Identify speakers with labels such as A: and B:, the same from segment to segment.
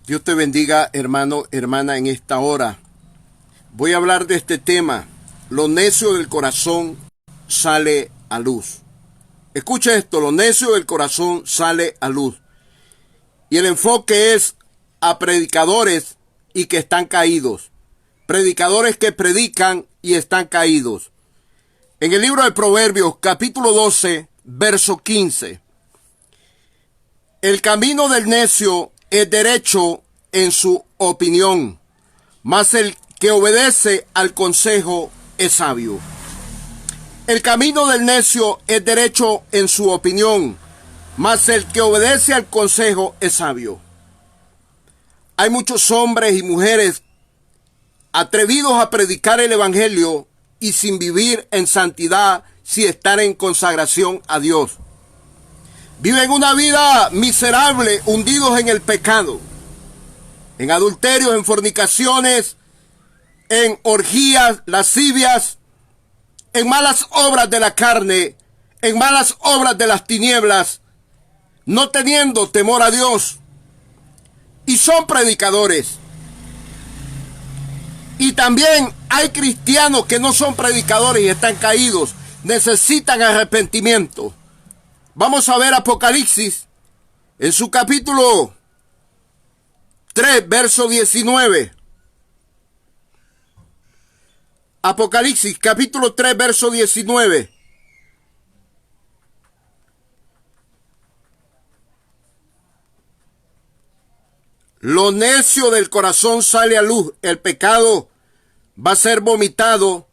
A: Dios te bendiga, hermano, hermana, en esta hora. Voy a hablar de este tema. Lo necio del corazón sale a luz. Escucha esto, lo necio del corazón sale a luz. Y el enfoque es a predicadores y que están caídos. Predicadores que predican y están caídos. En el libro de Proverbios, capítulo 12, verso 15. El camino del necio es derecho en su opinión, mas el que obedece al consejo es sabio. El camino del necio es derecho en su opinión, mas el que obedece al consejo es sabio. Hay muchos hombres y mujeres atrevidos a predicar el evangelio y sin vivir en santidad, sin estar en consagración a Dios. Viven una vida miserable, hundidos en el pecado, en adulterios, en fornicaciones, en orgías, lascivias, en malas obras de la carne, en malas obras de las tinieblas, no teniendo temor a Dios. Y son predicadores. Y también hay cristianos que no son predicadores y están caídos, necesitan arrepentimiento. Vamos a ver Apocalipsis en su capítulo 3, verso 19. Apocalipsis, capítulo 3, verso 19. Lo necio del corazón sale a luz. El pecado va a ser vomitado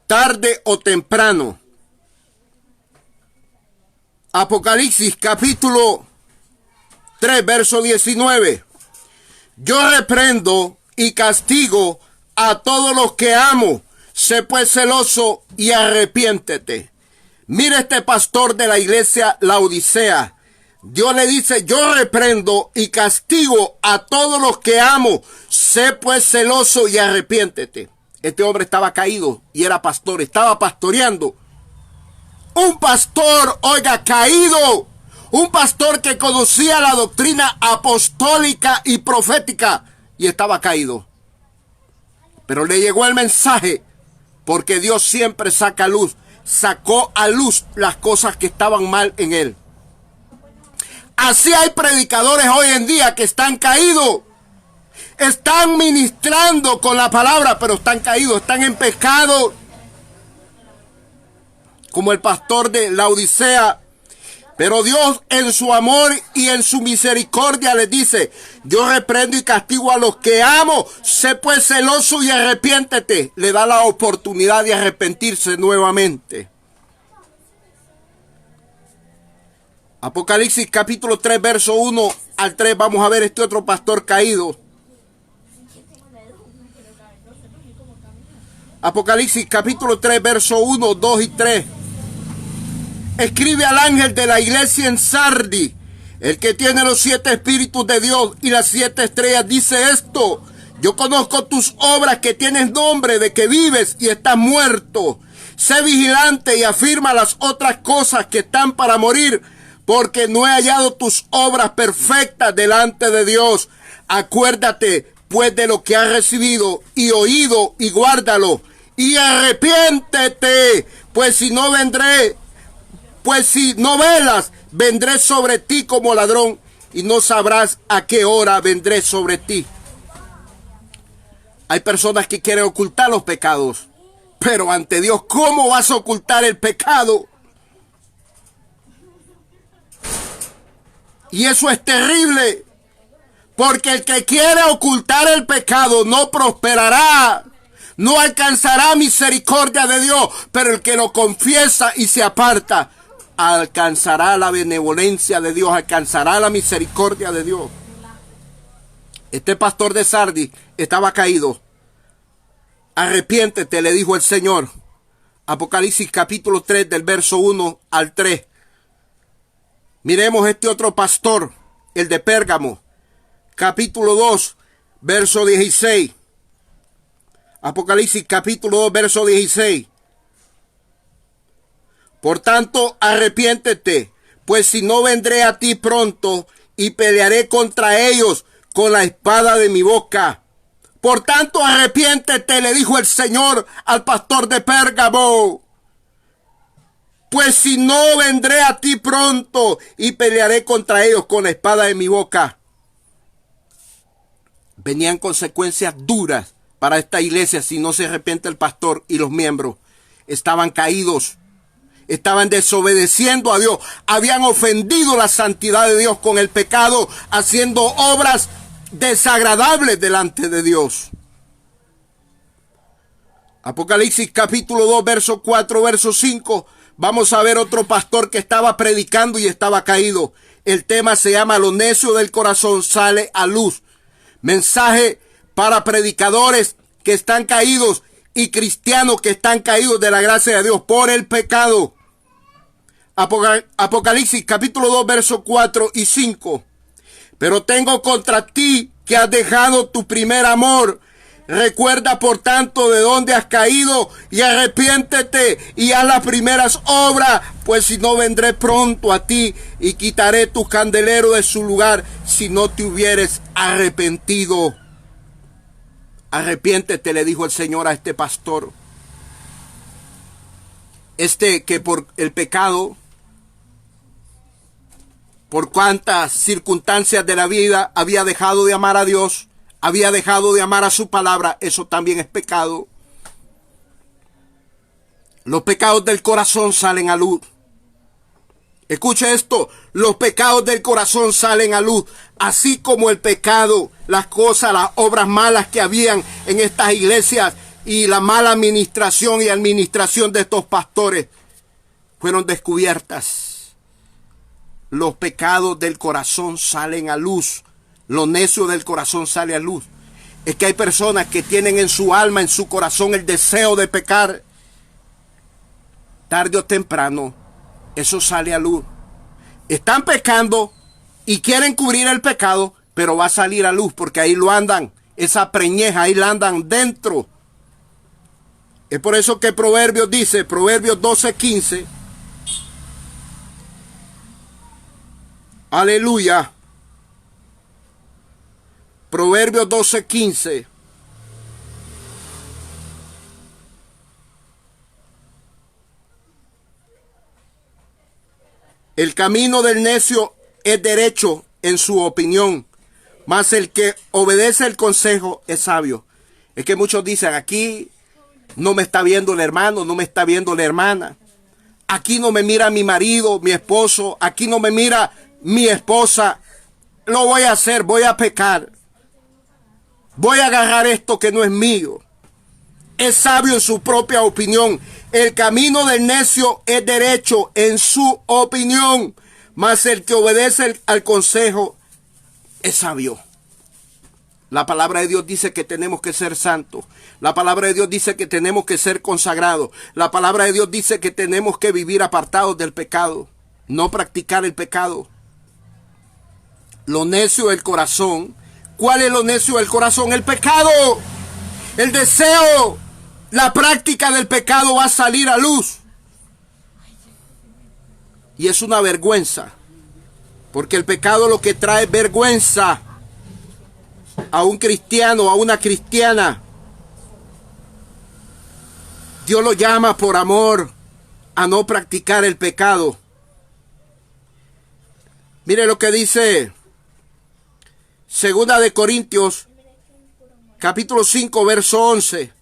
A: tarde o temprano. Apocalipsis capítulo 3, verso 19. Yo reprendo y castigo a todos los que amo. Sé pues celoso y arrepiéntete. Mira este pastor de la iglesia Laodicea. Dios le dice, yo reprendo y castigo a todos los que amo. Sé pues celoso y arrepiéntete. Este hombre estaba caído y era pastor, estaba pastoreando. Un pastor, oiga, caído. Un pastor que conocía la doctrina apostólica y profética y estaba caído. Pero le llegó el mensaje porque Dios siempre saca luz. Sacó a luz las cosas que estaban mal en él. Así hay predicadores hoy en día que están caídos. Están ministrando con la palabra, pero están caídos, están en pecado. Como el pastor de Laodicea. Pero Dios en su amor y en su misericordia les dice, yo reprendo y castigo a los que amo. Sé pues celoso y arrepiéntete. Le da la oportunidad de arrepentirse nuevamente. Apocalipsis capítulo 3, verso 1 al 3. Vamos a ver este otro pastor caído. Apocalipsis capítulo 3, verso 1, 2 y 3. Escribe al ángel de la iglesia en Sardi, el que tiene los 7 espíritus de Dios y las 7 estrellas, dice esto: yo conozco tus obras, que tienes nombre de que vives y estás muerto. Sé vigilante y afirma las otras cosas que están para morir, porque no he hallado tus obras perfectas delante de Dios. Acuérdate pues de lo que has recibido y oído y guárdalo. Y arrepiéntete, pues si no velas, vendré sobre ti como ladrón y no sabrás a qué hora vendré sobre ti. Hay personas que quieren ocultar los pecados, pero ante Dios, ¿cómo vas a ocultar el pecado? Y eso es terrible, porque el que quiere ocultar el pecado no prosperará, no alcanzará misericordia de Dios, pero el que lo confiesa y se aparta, alcanzará la benevolencia de Dios, alcanzará la misericordia de Dios. Este pastor de Sardis estaba caído. Arrepiéntete, le dijo el Señor. Apocalipsis capítulo 3 del verso 1 al 3. Miremos este otro pastor, el de Pérgamo, capítulo 2, verso 16. Apocalipsis capítulo 2, verso 16. Por tanto, arrepiéntete, pues si no vendré a ti pronto y pelearé contra ellos con la espada de mi boca. Por tanto, arrepiéntete, le dijo el Señor al pastor de Pérgamo. Pues si no, vendré a ti pronto y pelearé contra ellos con la espada de mi boca. Venían consecuencias duras para esta iglesia si no se arrepiente el pastor y los miembros. Estaban caídos, estaban desobedeciendo a Dios, habían ofendido la santidad de Dios con el pecado, haciendo obras desagradables delante de Dios. Apocalipsis capítulo 2, verso 4, verso 5. Vamos a ver otro pastor que estaba predicando y estaba caído. El tema se llama Lo necio del corazón sale a luz. Mensaje para predicadores que están caídos y cristianos que están caídos de la gracia de Dios por el pecado. Apocalipsis capítulo 2, verso 4 y 5. Pero tengo contra ti que has dejado tu primer amor. Recuerda por tanto de dónde has caído y arrepiéntete y haz las primeras obras, pues si no vendré pronto a ti y quitaré tu candelero de su lugar si no te hubieres arrepentido. Arrepiéntete, le dijo el Señor a este pastor. Que por el pecado, por cuantas circunstancias de la vida había dejado de amar a Dios, había dejado de amar a su palabra, eso también es pecado. Los pecados del corazón salen a luz. Escuche esto, los pecados del corazón salen a luz, así como el pecado, las cosas, las obras malas que habían en estas iglesias y la mala administración y administración de estos pastores fueron descubiertas. Los pecados del corazón salen a luz. Lo necio del corazón sale a luz. Es que hay personas que tienen en su alma, en su corazón, el deseo de pecar. Tarde o temprano, eso sale a luz. Están pecando y quieren cubrir el pecado, pero va a salir a luz porque ahí lo andan. Esa preñeja, ahí la andan dentro. Es por eso que Proverbios dice, Proverbios 12:15. Aleluya. Proverbios 12:15. El camino del necio es derecho en su opinión, mas el que obedece el consejo es sabio. Es que muchos dicen, aquí no me está viendo el hermano, no me está viendo la hermana. Aquí no me mira mi marido, mi esposo, aquí no me mira mi esposa. Lo voy a hacer, voy a pecar. Voy a agarrar esto que no es mío. Es sabio en su propia opinión. El camino del necio es derecho en su opinión, mas el que obedece al consejo es sabio. La palabra de Dios dice que tenemos que ser santos. La palabra de Dios dice que tenemos que ser consagrados. La palabra de Dios dice que tenemos que vivir apartados del pecado, no practicar el pecado. Lo necio del corazón. ¿Cuál es lo necio del corazón? El pecado, el deseo, la práctica del pecado va a salir a luz. Y es una vergüenza, porque el pecado lo que trae es vergüenza a un cristiano, a una cristiana. Dios lo llama por amor a no practicar el pecado. Mire lo que dice Segunda de Corintios, capítulo 5, verso 11.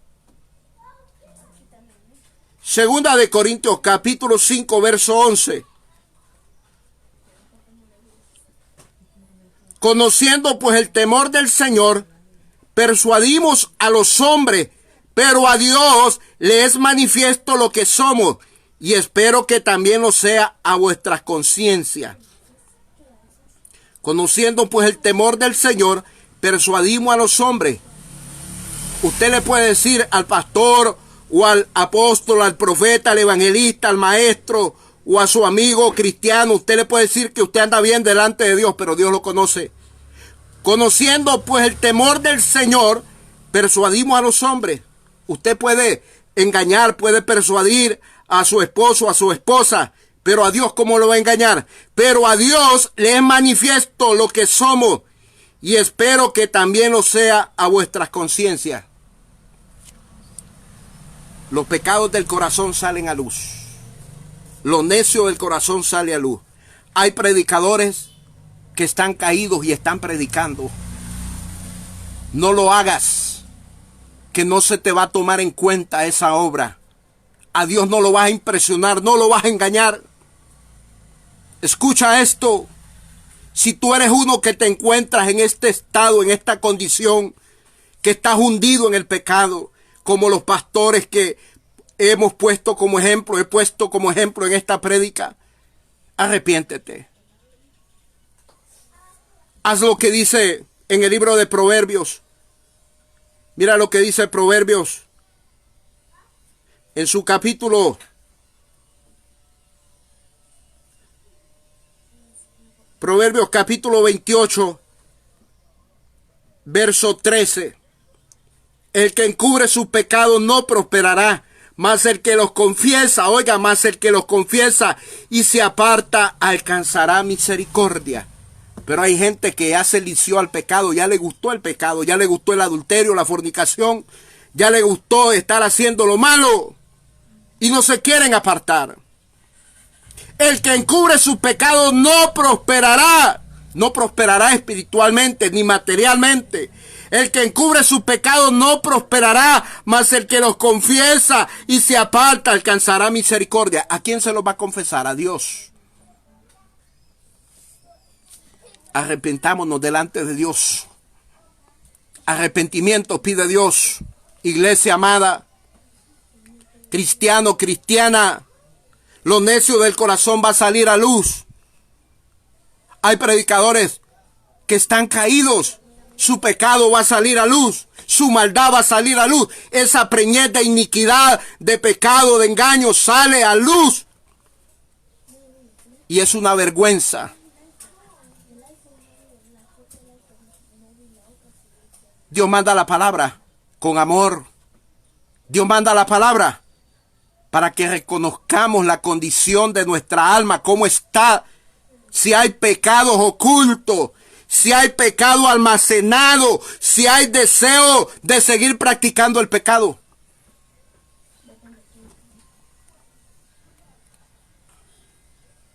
A: Segunda de Corintios, capítulo 5, verso 11. Conociendo pues el temor del Señor, persuadimos a los hombres, pero a Dios le es manifiesto lo que somos, y espero que también lo sea a vuestras conciencias. Conociendo pues el temor del Señor, persuadimos a los hombres. Usted le puede decir al pastor o al apóstol, al profeta, al evangelista, al maestro o a su amigo cristiano, usted le puede decir que usted anda bien delante de Dios, pero Dios lo conoce. Conociendo pues el temor del Señor, persuadimos a los hombres. Usted puede engañar, puede persuadir a su esposo, a su esposa, pero a Dios, ¿cómo lo va a engañar? Pero a Dios le es manifiesto lo que somos, y espero que también lo sea a vuestras conciencias. Los pecados del corazón salen a luz. Lo necio del corazón sale a luz. Hay predicadores que están caídos y están predicando. No lo hagas, que no se te va a tomar en cuenta esa obra. A Dios no lo vas a impresionar, no lo vas a engañar. Escucha esto. Si tú eres uno que te encuentras en este estado, en esta condición, que estás hundido en el pecado, como los pastores que hemos puesto como ejemplo, he puesto como ejemplo en esta prédica, arrepiéntete. Haz lo que dice en el libro de Proverbios. Mira lo que dice Proverbios en su capítulo Proverbios capítulo 28, verso 13. El que encubre su pecado no prosperará, mas el que los confiesa, oiga, mas el que los confiesa y se aparta alcanzará misericordia. Pero hay gente que ya se lició al pecado, ya le gustó el pecado, ya le gustó el adulterio, la fornicación, ya le gustó estar haciendo lo malo y no se quieren apartar. El que encubre su pecado no prosperará. No prosperará espiritualmente ni materialmente. El que encubre su pecado no prosperará, mas el que los confiesa y se aparta alcanzará misericordia. ¿A quién se los va a confesar? A Dios. Arrepentámonos delante de Dios. Arrepentimiento pide Dios. Iglesia amada, cristiano, cristiana, lo necio del corazón va a salir a luz. Hay predicadores que están caídos. Su pecado va a salir a luz. Su maldad va a salir a luz. Esa preñez de iniquidad, de pecado, de engaño sale a luz. Y es una vergüenza. Dios manda la palabra con amor. Dios manda la palabra para que reconozcamos la condición de nuestra alma, cómo está, si hay pecados ocultos, si hay pecado almacenado, si hay deseo de seguir practicando el pecado.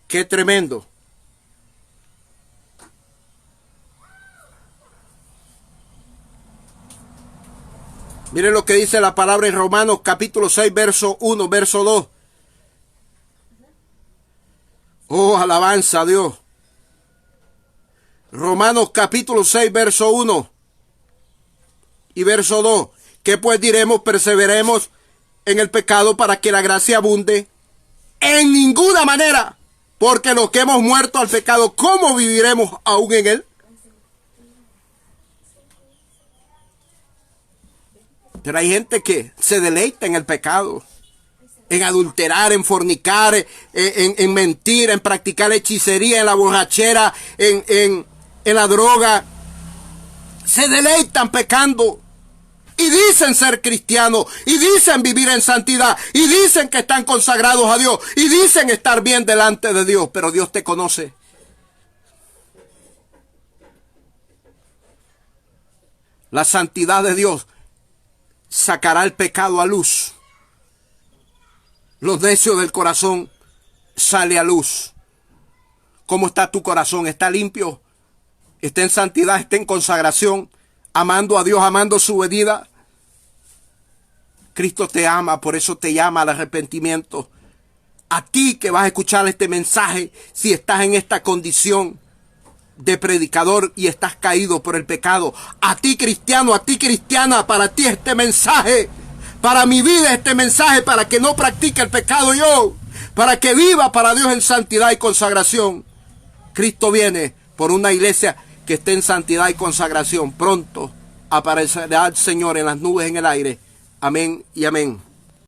A: Qué tremendo. Mire lo que dice la palabra en Romanos capítulo 6, verso 1, verso 2. Oh, alabanza a Dios. Romanos capítulo 6, verso 1 y verso 2. ¿Qué pues diremos? Perseveremos en el pecado para que la gracia abunde. En ninguna manera. Porque los que hemos muerto al pecado, ¿cómo viviremos aún en él? Pero hay gente que se deleita en el pecado, en adulterar, en fornicar, en mentir, en practicar hechicería, en la borrachera, en la droga. Se deleitan pecando y dicen ser cristianos y dicen vivir en santidad y dicen que están consagrados a Dios y dicen estar bien delante de Dios, pero Dios te conoce. La santidad de Dios sacará el pecado a luz. Los necios del corazón sale a luz. ¿Cómo está tu corazón? ¿Está limpio? ¿Está en santidad? ¿Está en consagración? ¿Amando a Dios? ¿Amando su venida? Cristo te ama, por eso te llama al arrepentimiento. A ti que vas a escuchar este mensaje, si estás en esta condición de predicador y estás caído por el pecado, a ti cristiano, a ti cristiana, para ti este mensaje, para mi vida este mensaje, para que no practique el pecado yo, para que viva para Dios en santidad y consagración. Cristo viene por una iglesia que esté en santidad y consagración. Pronto aparecerá el Señor en las nubes en el aire. Amén y amén.